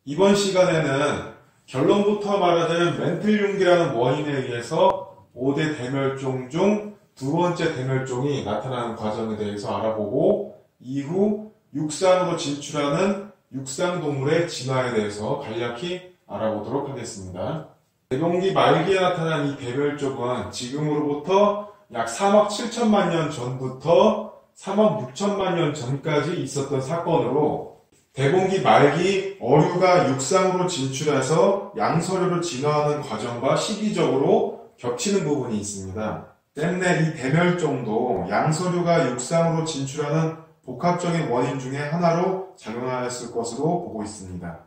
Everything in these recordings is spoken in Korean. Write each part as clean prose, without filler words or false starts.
이번 시간에는 결론부터 말하자면 멘틀융기라는 원인에 의해서 5대 대멸종 중 두 번째 대멸종이 나타나는 과정에 대해서 알아보고 이후 육상으로 진출하는 육상동물의 진화에 대해서 간략히 알아보도록 하겠습니다. 대봉기 말기에 나타난 이 대멸종은 지금으로부터 약 3억 7천만 년 전부터 3억 6천만 년 전까지 있었던 사건으로 대봉기 말기 어류가 육상으로 진출해서 양서류로 진화하는 과정과 시기적으로 겹치는 부분이 있습니다. 때문에 이 대멸종도 양서류가 육상으로 진출하는 복합적인 원인 중에 하나로 작용하였을 것으로 보고 있습니다.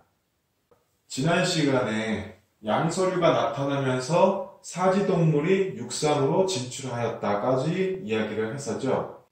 지난 시간에 양서류가 나타나면서 사지동물이 육상으로 진출하였다까지 이야기를 했었죠.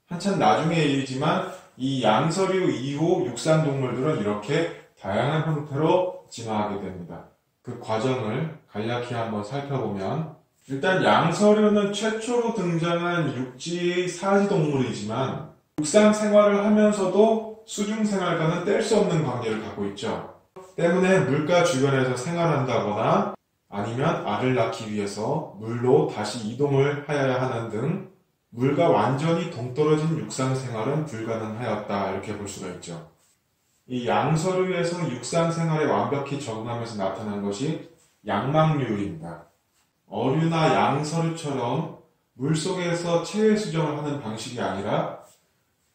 한참 나중의 일이지만 이 양서류 이후 육상동물들은 이렇게 다양한 형태로 진화하게 됩니다. 그 과정을 간략히 한번 살펴보면 일단 양서류는 최초로 등장한 육지의 사지동물이지만 육상 생활을 하면서도 수중 생활과는 뗄 수 없는 관계를 갖고 있죠. 때문에 물가 주변에서 생활한다거나 아니면 알을 낳기 위해서 물로 다시 이동을 하여야 하는 등 물과 완전히 동떨어진 육상 생활은 불가능하였다 이렇게 볼 수가 있죠. 이 양서류에서 육상 생활에 완벽히 적응하면서 나타난 것이 양막류입니다. 어류나 양서류처럼 물속에서 체외 수정을 하는 방식이 아니라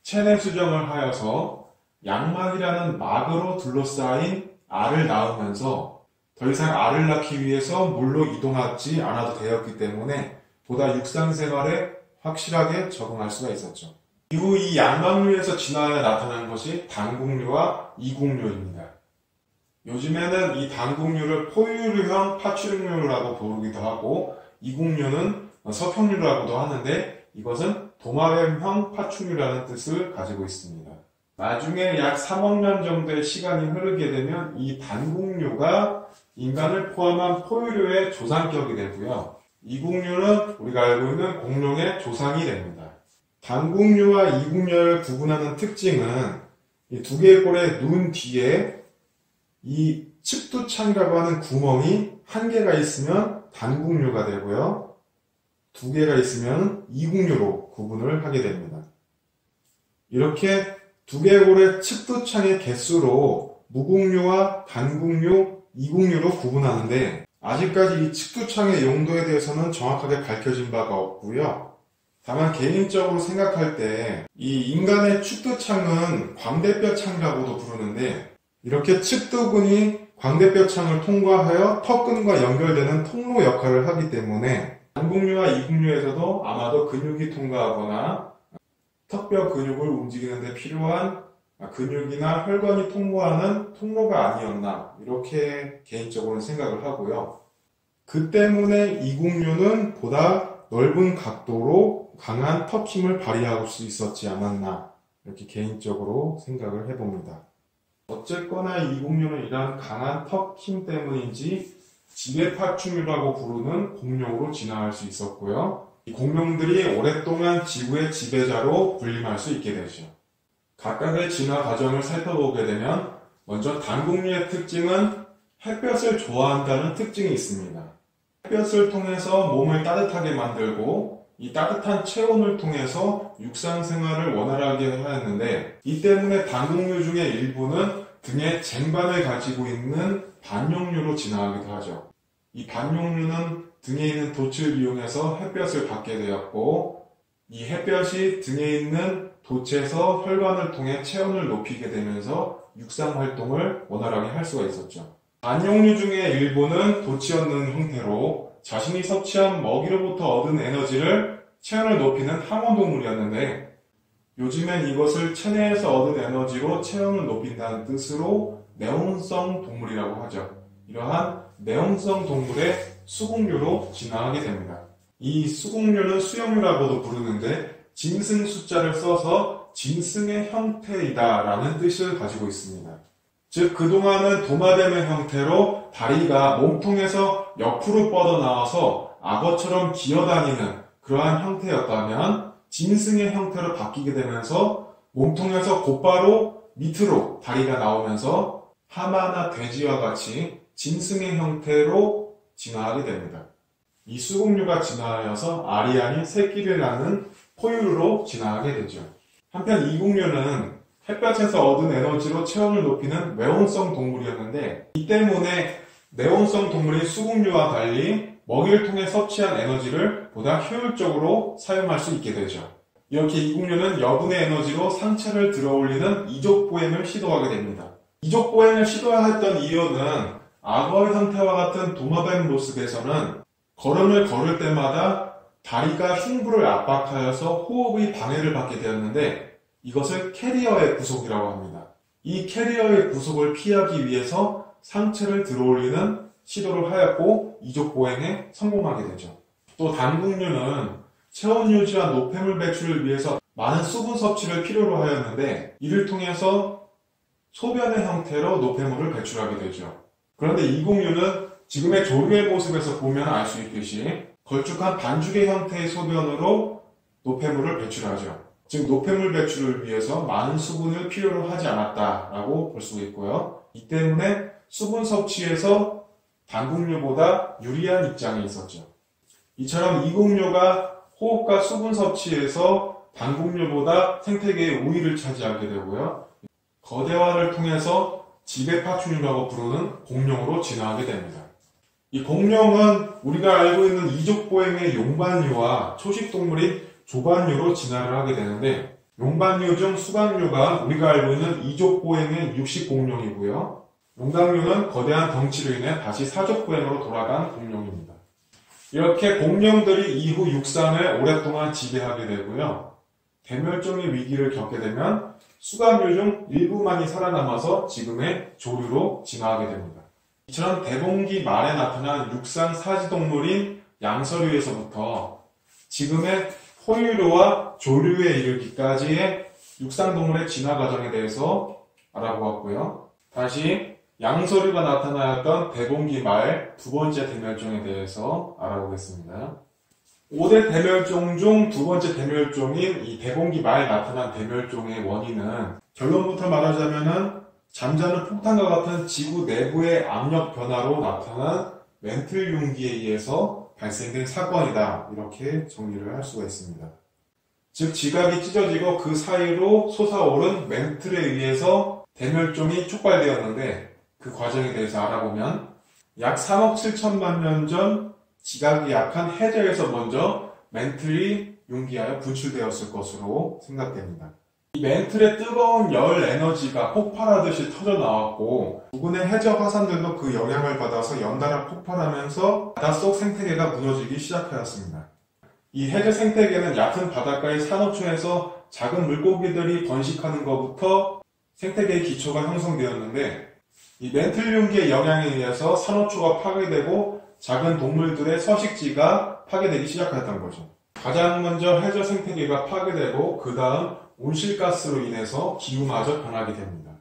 체내 수정을 하여서 양막이라는 막으로 둘러싸인 알을 낳으면서 더 이상 알을 낳기 위해서 물로 이동하지 않아도 되었기 때문에 보다 육상 생활에 확실하게 적응할 수가 있었죠. 이후 이 양막류에서 진화하여 나타난 것이 단국류와 이국류입니다. 요즘에는 이 단국류를 포유류형 파충류라고 부르기도 하고 이국류는 서평류라고도 하는데 이것은 도마뱀형 파충류라는 뜻을 가지고 있습니다. 나중에 약 3억 년 정도의 시간이 흐르게 되면 이 단국류가 인간을 포함한 포유류의 조상격이 되고요. 이국류는 우리가 알고 있는 공룡의 조상이 됩니다. 단국류와 이국류를 구분하는 특징은 이 두 개의 꼴의 눈 뒤에 이 칩두창이라고 하는 구멍이 한 개가 있으면 단국류가 되고요. 두 개가 있으면 이국류로 구분을 하게 됩니다. 이렇게 두 개의 꼴의 칩두창의 개수로 무국류와 단국류, 이국류로 구분하는데 아직까지 이 칩두창의 용도에 대해서는 정확하게 밝혀진 바가 없고요. 다만 개인적으로 생각할 때 이 인간의 칩두창은 광대뼈창이라고도 부르는데 이렇게 칩두근이 광대뼈창을 통과하여 턱근과 연결되는 통로 역할을 하기 때문에 단국류와 이국류에서도 아마도 근육이 통과하거나 턱뼈 근육을 움직이는 데 필요한 근육이나 혈관이 통과하는 통로가 아니었나 이렇게 개인적으로는 생각을 하고요. 그 때문에 이국류는 보다 넓은 각도로 강한 턱 힘을 발휘할 수 있었지 않았나 이렇게 개인적으로 생각을 해봅니다. 어쨌거나 이국류는 이러한 강한 턱 힘 때문인지 지배파충류라고 부르는 공룡으로 진화할 수 있었고요. 이 공룡들이 오랫동안 지구의 지배자로 군림할 수 있게 되죠. 각각의 진화 과정을 살펴보게 되면 먼저 단국류의 특징은 햇볕을 좋아한다는 특징이 있습니다. 햇볕을 통해서 몸을 따뜻하게 만들고 이 따뜻한 체온을 통해서 육상 생활을 원활하게 하였는데 이 때문에 단국류 중에 일부는 등에 쟁반을 가지고 있는 반용류로 진화하기도 하죠. 이 반용류는 등에 있는 돛을 이용해서 햇볕을 받게 되었고 이 햇볕이 등에 있는 돛에서 혈관을 통해 체온을 높이게 되면서 육상 활동을 원활하게 할 수가 있었죠. 반용류 중에 일부는 돛이 없는 형태로 자신이 섭취한 먹이로부터 얻은 에너지를 체온을 높이는 항원동물이었는데 요즘엔 이것을 체내에서 얻은 에너지로 체온을 높인다는 뜻으로 내온성 동물이라고 하죠. 이러한 내온성 동물의 수국류로 진화하게 됩니다. 이 수국류는 수영류라고도 부르는데 짐승 숫자를 써서 짐승의 형태이다 라는 뜻을 가지고 있습니다. 즉 그동안은 도마뱀의 형태로 다리가 몸통에서 옆으로 뻗어나와서 악어처럼 기어다니는 그러한 형태였다면 짐승의 형태로 바뀌게 되면서 몸통에서 곧바로 밑으로 다리가 나오면서 하마나 돼지와 같이 짐승의 형태로 진화하게 됩니다. 이 수국류가 진화하여서 알이 아닌 새끼를 낳는 포유류로 진화하게 되죠. 한편 이국류는 햇볕에서 얻은 에너지로 체온을 높이는 외온성 동물이었는데, 이 때문에 내온성 동물인 수국류와 달리 먹이를 통해 섭취한 에너지를 보다 효율적으로 사용할 수 있게 되죠. 이렇게 이국류는 여분의 에너지로 상체를 들어올리는 이족보행을 시도하게 됩니다. 이족보행을 시도했던 이유는 악어의 형태와 같은 도마뱀 모습에서는 걸음을 걸을 때마다 다리가 흉부를 압박하여서 호흡의 방해를 받게 되었는데, 이것을 캐리어의 구속이라고 합니다. 이 캐리어의 구속을 피하기 위해서 상체를 들어올리는 시도를 하였고 이족보행에 성공하게 되죠. 또 단국류는 체온 유지와 노폐물 배출을 위해서 많은 수분 섭취를 필요로 하였는데, 이를 통해서 소변의 형태로 노폐물을 배출하게 되죠. 그런데 이국류는 지금의 조류의 모습에서 보면 알 수 있듯이 걸쭉한 반죽의 형태의 소변으로 노폐물을 배출하죠. 즉 노폐물 배출을 위해서 많은 수분을 필요로 하지 않았다라고 볼 수 있고요. 이 때문에 수분 섭취에서 단국류보다 유리한 입장에 있었죠. 이처럼 이국류가 호흡과 수분 섭취에서 단국류보다 생태계의 우위를 차지하게 되고요. 거대화를 통해서 지배파충류라고 부르는 공룡으로 진화하게 됩니다. 이 공룡은 우리가 알고 있는 이족보행의 용반류와 초식동물인 조반류로 진화를 하게 되는데, 용반류 중 수강류가 우리가 알고 있는 이족보행의 육식공룡이고요. 용당류는 거대한 덩치로 인해 다시 사족보행으로 돌아간 공룡입니다. 이렇게 공룡들이 이후 육상을 오랫동안 지배하게 되고요. 대멸종의 위기를 겪게 되면 수강류 중 일부만이 살아남아서 지금의 조류로 진화하게 됩니다. 이처럼 대봉기 말에 나타난 육상 사지동물인 양서류에서부터 지금의 포유류와 조류에 이르기까지의 육상동물의 진화 과정에 대해서 알아보았고요. 다시 양서류가 나타나였던 대봉기 말 두 번째 대멸종에 대해서 알아보겠습니다. 5대 대멸종 중 두 번째 대멸종인 이 대봉기 말 나타난 대멸종의 원인은 결론부터 말하자면은 잠자는 폭탄과 같은 지구 내부의 압력 변화로 나타난 멘틀 융기에 의해서 발생된 사건이다. 이렇게 정리를 할 수가 있습니다. 즉 지각이 찢어지고 그 사이로 솟아오른 멘틀에 의해서 대멸종이 촉발되었는데, 그 과정에 대해서 알아보면 약 3억 7천만 년 전 지각이 약한 해저에서 먼저 멘틀이 융기하여 분출되었을 것으로 생각됩니다. 이 멘틀의 뜨거운 열 에너지가 폭발하듯이 터져나왔고, 부근의 해저 화산들도 그 영향을 받아서 연달아 폭발하면서 바닷속 생태계가 무너지기 시작하였습니다. 이 해저 생태계는 얕은 바닷가의 산호초에서 작은 물고기들이 번식하는 것부터 생태계의 기초가 형성되었는데, 이 멘틀 융기의 영향에 의해서 산호초가 파괴되고 작은 동물들의 서식지가 파괴되기 시작했던 거죠. 가장 먼저 해저 생태계가 파괴되고 그 다음 온실가스로 인해서 기후마저 변하게 됩니다.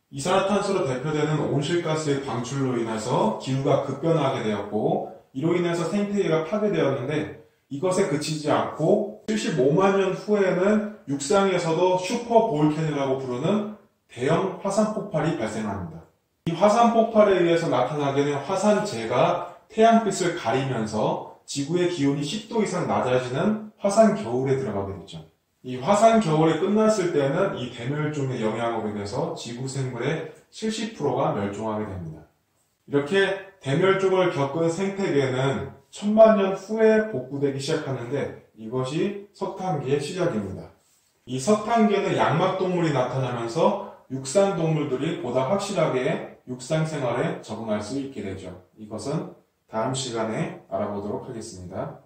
이산화탄소로 대표되는 온실가스의 방출로 인해서 기후가 급변하게 되었고, 이로 인해서 생태계가 파괴되었는데, 이것에 그치지 않고 75만 년 후에는 육상에서도 슈퍼볼케노라고 부르는 대형 화산 폭발이 발생합니다. 이 화산 폭발에 의해서 나타나게 된 화산재가 태양빛을 가리면서 지구의 기온이 10도 이상 낮아지는 화산 겨울에 들어가게 됐죠. 이 화산 겨울이 끝났을 때는 이 대멸종의 영향으로 인해서 지구 생물의 70%가 멸종하게 됩니다. 이렇게 대멸종을 겪은 생태계는 천만 년 후에 복구되기 시작하는데, 이것이 석탄기의 시작입니다. 이 석탄기에는 양막동물이 나타나면서 육상동물들이 보다 확실하게 육상생활에 적응할 수 있게 되죠. 이것은 다음 시간에 알아보도록 하겠습니다.